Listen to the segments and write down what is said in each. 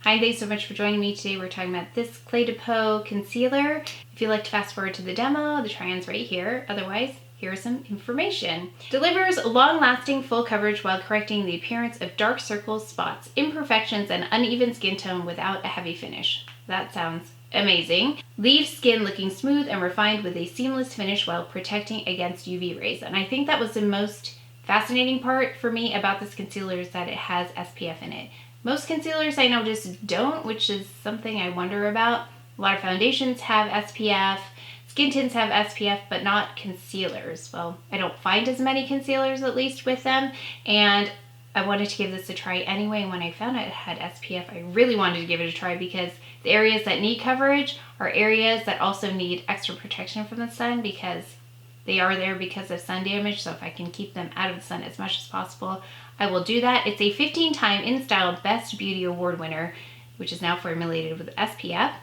Hi, thanks so much for joining me. Today we're talking about this CLE De Peau concealer. If you'd like to fast forward to the demo, the try-on's right here. Otherwise, here's some information. Delivers long-lasting full coverage while correcting the appearance of dark circles, spots, imperfections, and uneven skin tone without a heavy finish. That sounds amazing. Leaves skin looking smooth and refined with a seamless finish while protecting against UV rays. And I think that was the most fascinating part for me about this concealer is that it has SPF in it. Most concealers I know just don't, which is something I wonder about. A lot of foundations have SPF, skin tints have SPF, but not concealers. Well, I don't find as many concealers, at least, with them, and I wanted to give this a try anyway. When I found out it had SPF, I really wanted to give it a try because the areas that need coverage are areas that also need extra protection from the sun because they are there because of sun damage. So if I can keep them out of the sun as much as possible, I will do that. It's a 15-time InStyle Best Beauty Award winner, which is now formulated with SPF.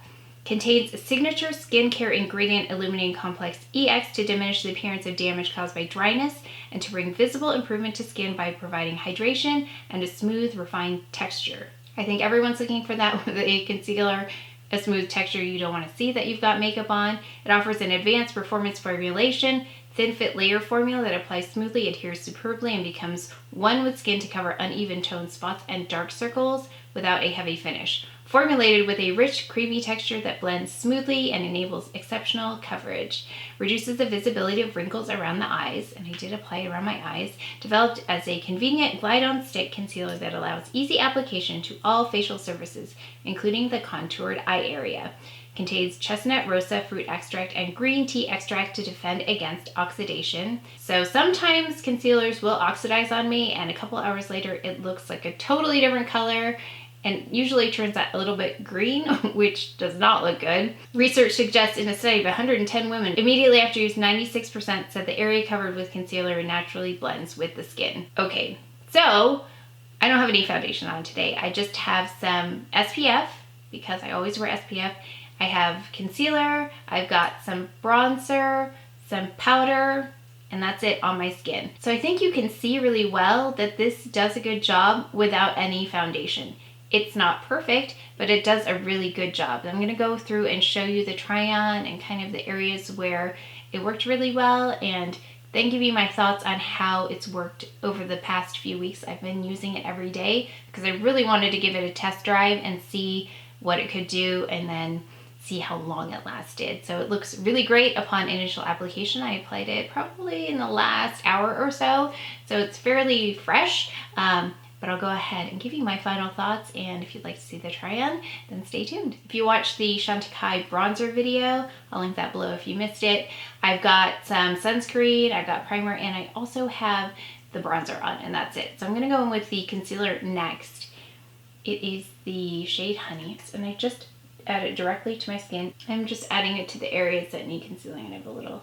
Contains a signature skincare ingredient illuminating complex EX to diminish the appearance of damage caused by dryness and to bring visible improvement to skin by providing hydration and a smooth, refined texture. I think everyone's looking for that with a concealer, a smooth texture you don't want to see that you've got makeup on. It offers an advanced performance formulation, thin fit layer formula that applies smoothly, adheres superbly, and becomes one with skin to cover uneven tone spots and dark circles without a heavy finish. Formulated with a rich, creamy texture that blends smoothly and enables exceptional coverage. Reduces the visibility of wrinkles around the eyes, and I did apply it around my eyes. Developed as a convenient glide-on stick concealer that allows easy application to all facial surfaces, including the contoured eye area. Contains chestnut rosa fruit extract and green tea extract to defend against oxidation. So sometimes concealers will oxidize on me, and a couple hours later it looks like a totally different color, and usually turns out a little bit green, which does not look good. Research suggests in a study of 110 women, immediately after use, 96% said the area covered with concealer naturally blends with the skin. Okay, so I don't have any foundation on today. I just have some SPF, because I always wear SPF. I have concealer, I've got some bronzer, some powder, and that's it on my skin. So I think you can see really well that this does a good job without any foundation. It's not perfect, but it does a really good job. I'm going to go through and show you the try-on and kind of the areas where it worked really well, and then give you my thoughts on how it's worked over the past few weeks. I've been using it every day because I really wanted to give it a test drive and see what it could do and then see how long it lasted. So it looks really great upon initial application. I applied it probably in the last hour or so it's fairly fresh. But I'll go ahead and give you my final thoughts, and if you'd like to see the try-on, then stay tuned. If you watched the Chantecaille bronzer video, I'll link that below if you missed it. I've got some sunscreen, I've got primer, and I also have the bronzer on, and that's it. So I'm gonna go in with the concealer next. It is the shade Honey, and I just add it directly to my skin. I'm just adding it to the areas that need concealing, and I have a little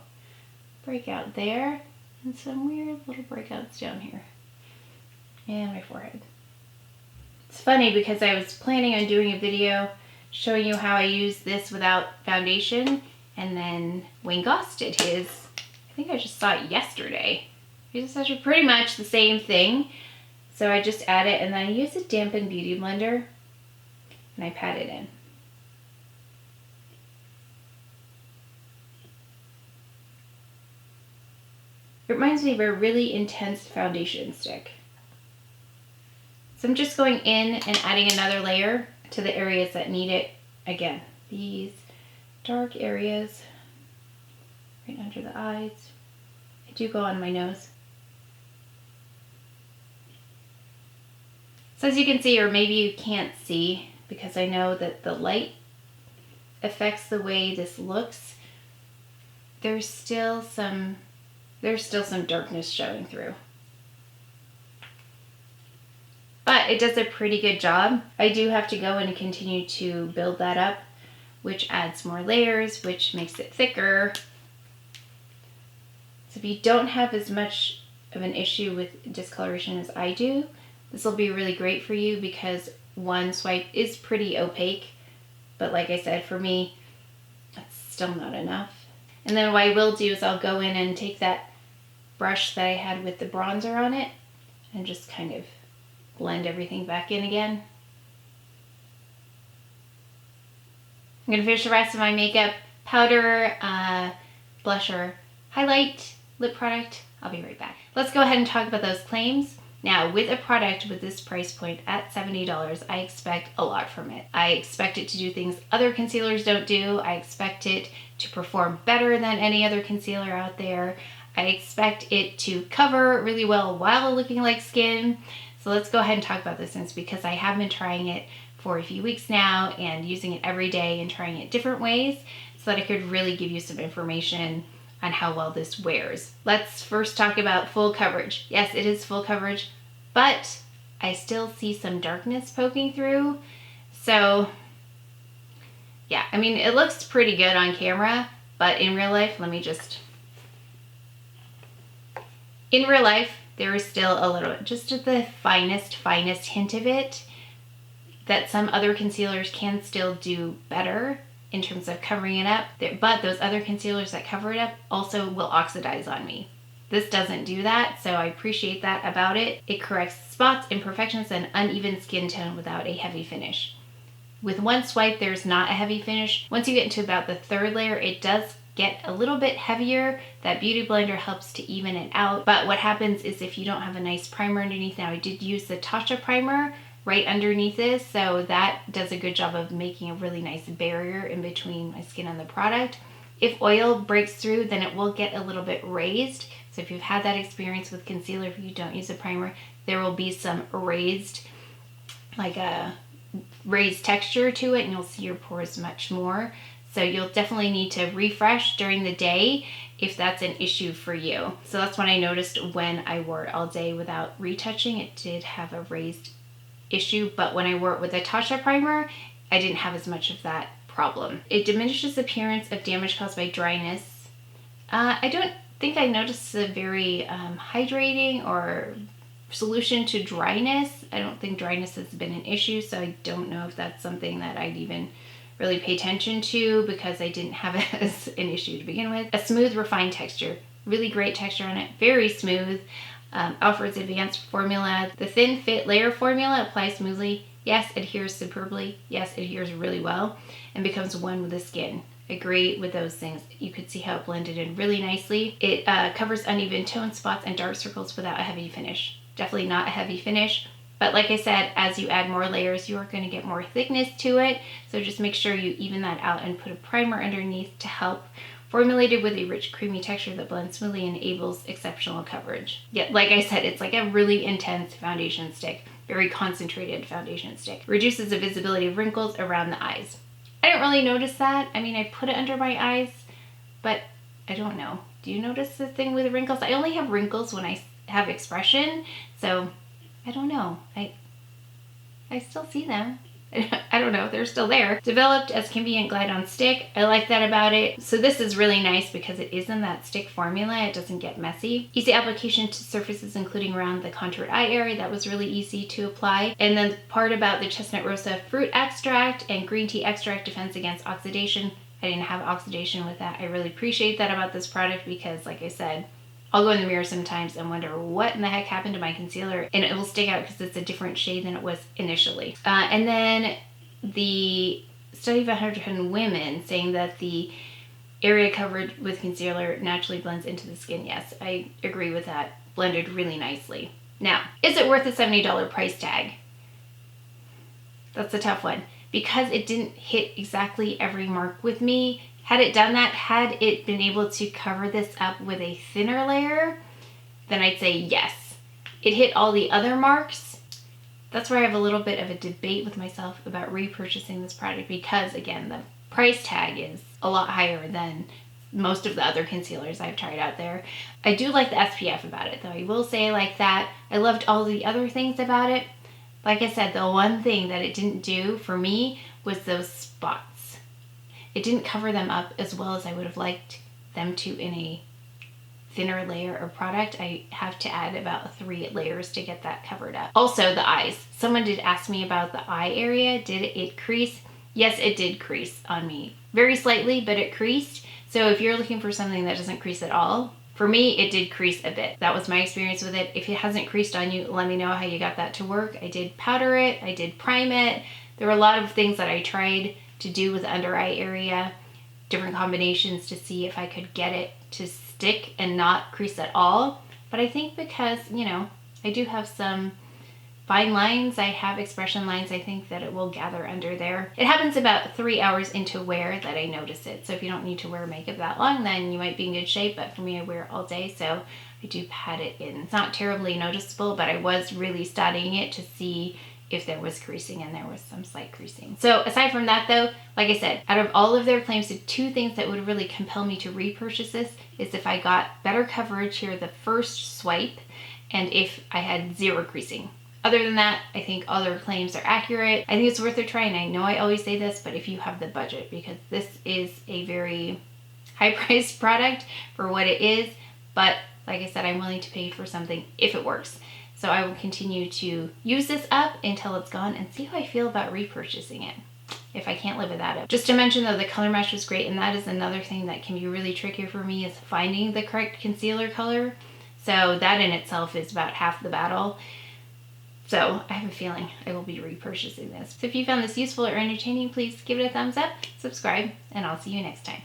breakout there, and some weird little breakouts down here. And my forehead. It's funny because I was planning on doing a video showing you how I use this without foundation, and then Wayne Goss did his. I think I just saw it yesterday. It's actually pretty much the same thing. So I just add it, and then I use a dampened beauty blender, and I pat it in. It reminds me of a really intense foundation stick. So I'm just going in and adding another layer to the areas that need it. Again, these dark areas right under the eyes. I do go on my nose. So as you can see, or maybe you can't see, because I know that the light affects the way this looks, there's still some darkness showing through. But it does a pretty good job. I do have to go in and continue to build that up, which adds more layers, which makes it thicker. So if you don't have as much of an issue with discoloration as I do, this will be really great for you because one swipe is pretty opaque. But like I said, for me, that's still not enough. And then what I will do is I'll go in and take that brush that I had with the bronzer on it and just kind of blend everything back in again. I'm gonna finish the rest of my makeup, powder, blusher, highlight, lip product. I'll be right back. Let's go ahead and talk about those claims. Now, with a product with this price point at $70, I expect a lot from it. I expect it to do things other concealers don't do. I expect it to perform better than any other concealer out there. I expect it to cover really well while looking like skin. So let's go ahead and talk about this since because I have been trying it for a few weeks now and using it every day and trying it different ways so that I could really give you some information on how well this wears. Let's first talk about full coverage. Yes, it is full coverage, but I still see some darkness poking through. So yeah, I mean, it looks pretty good on camera, but in real life, in real life, there is still a little, just the finest hint of it that some other concealers can still do better in terms of covering it up, but those other concealers that cover it up also will oxidize on me. This doesn't do that, so I appreciate that about it. It corrects spots, imperfections, and uneven skin tone without a heavy finish. With one swipe, there's not a heavy finish. Once you get into about the third layer, it does get a little bit heavier. That beauty blender helps to even it out, but what happens is if you don't have a nice primer underneath, now I did use the Tatcha primer right underneath this, so that does a good job of making a really nice barrier in between my skin and the product. If oil breaks through, then it will get a little bit raised. So if you've had that experience with concealer, if you don't use a primer, there will be some raised, like a raised texture to it, and you'll see your pores much more. So you'll definitely need to refresh during the day if that's an issue for you. So that's what I noticed when I wore it all day without retouching. It did have a raised issue, but when I wore it with a Tatcha primer, I didn't have as much of that problem. It diminishes appearance of damage caused by dryness. I don't think I noticed a very hydrating or solution to dryness. I don't think dryness has been an issue, so I don't know if that's something that I'd even really pay attention to because I didn't have it as an issue to begin with. A smooth, refined texture. Really great texture on it, very smooth. Offers advanced formula. The thin fit layer formula applies smoothly. Yes, adheres superbly. Yes, adheres really well and becomes one with the skin. Agree with those things. You could see how it blended in really nicely. It covers uneven tone spots and dark circles without a heavy finish. Definitely not a heavy finish. But like I said, as you add more layers, you are going to get more thickness to it. So just make sure you even that out and put a primer underneath to help. Formulated with a rich, creamy texture that blends smoothly and enables exceptional coverage. Yeah, like I said, it's like a really intense foundation stick, very concentrated foundation stick. Reduces the visibility of wrinkles around the eyes. I don't really notice that. I mean, I put it under my eyes, but I don't know. Do you notice the thing with the wrinkles? I only have wrinkles when I have expression, so I don't know. I still see them. I don't know, they're still there. Developed as convenient glide-on stick. I like that about it. So this is really nice because it is in that stick formula. It doesn't get messy. Easy application to surfaces including around the contoured eye area. That was really easy to apply. And then the part about the chestnut rosa fruit extract and green tea extract defense against oxidation. I didn't have oxidation with that. I really appreciate that about this product because, like I said, I'll go in the mirror sometimes and wonder what in the heck happened to my concealer, and it will stick out because it's a different shade than it was initially. And then the study of 100 women saying that the area covered with concealer naturally blends into the skin. Yes, I agree with that. Blended really nicely. Now, is it worth the $70 price tag? That's a tough one because it didn't hit exactly every mark with me. Had it done that, had it been able to cover this up with a thinner layer, then I'd say yes. It hit all the other marks. That's where I have a little bit of a debate with myself about repurchasing this product because, again, the price tag is a lot higher than most of the other concealers I've tried out there. I do like the SPF about it, though. I will say like that. I loved all the other things about it. Like I said, the one thing that it didn't do for me was those spots. It didn't cover them up as well as I would have liked them to in a thinner layer of product. I have to add about 3 layers to get that covered up. Also, the eyes. Someone did ask me about the eye area. Did it crease? Yes, it did crease on me. Very slightly, but it creased. So if you're looking for something that doesn't crease at all, for me, it did crease a bit. That was my experience with it. If it hasn't creased on you, let me know how you got that to work. I did powder it. I did prime it. There were a lot of things that I tried to do with the under eye area, different combinations to see if I could get it to stick and not crease at all. But I think because, you know, I do have some fine lines, I have expression lines, I think that it will gather under there. It happens about 3 hours into wear that I notice it. So if you don't need to wear makeup that long, then you might be in good shape. But for me, I wear it all day, so I do pat it in. It's not terribly noticeable, but I was really studying it to see if there was creasing, and there was some slight creasing. So aside from that though, like I said, out of all of their claims, the two things that would really compel me to repurchase this is if I got better coverage here the first swipe, and if I had zero creasing. Other than that, I think all their claims are accurate. I think it's worth a try, and I know I always say this, but if you have the budget, because this is a very high-priced product for what it is, but like I said, I'm willing to pay for something if it works. So I will continue to use this up until it's gone and see how I feel about repurchasing it, if I can't live without it. Just to mention though, the color match was great, and that is another thing that can be really tricky for me, is finding the correct concealer color. So that in itself is about half the battle. So I have a feeling I will be repurchasing this. So if you found this useful or entertaining, please give it a thumbs up, subscribe, and I'll see you next time.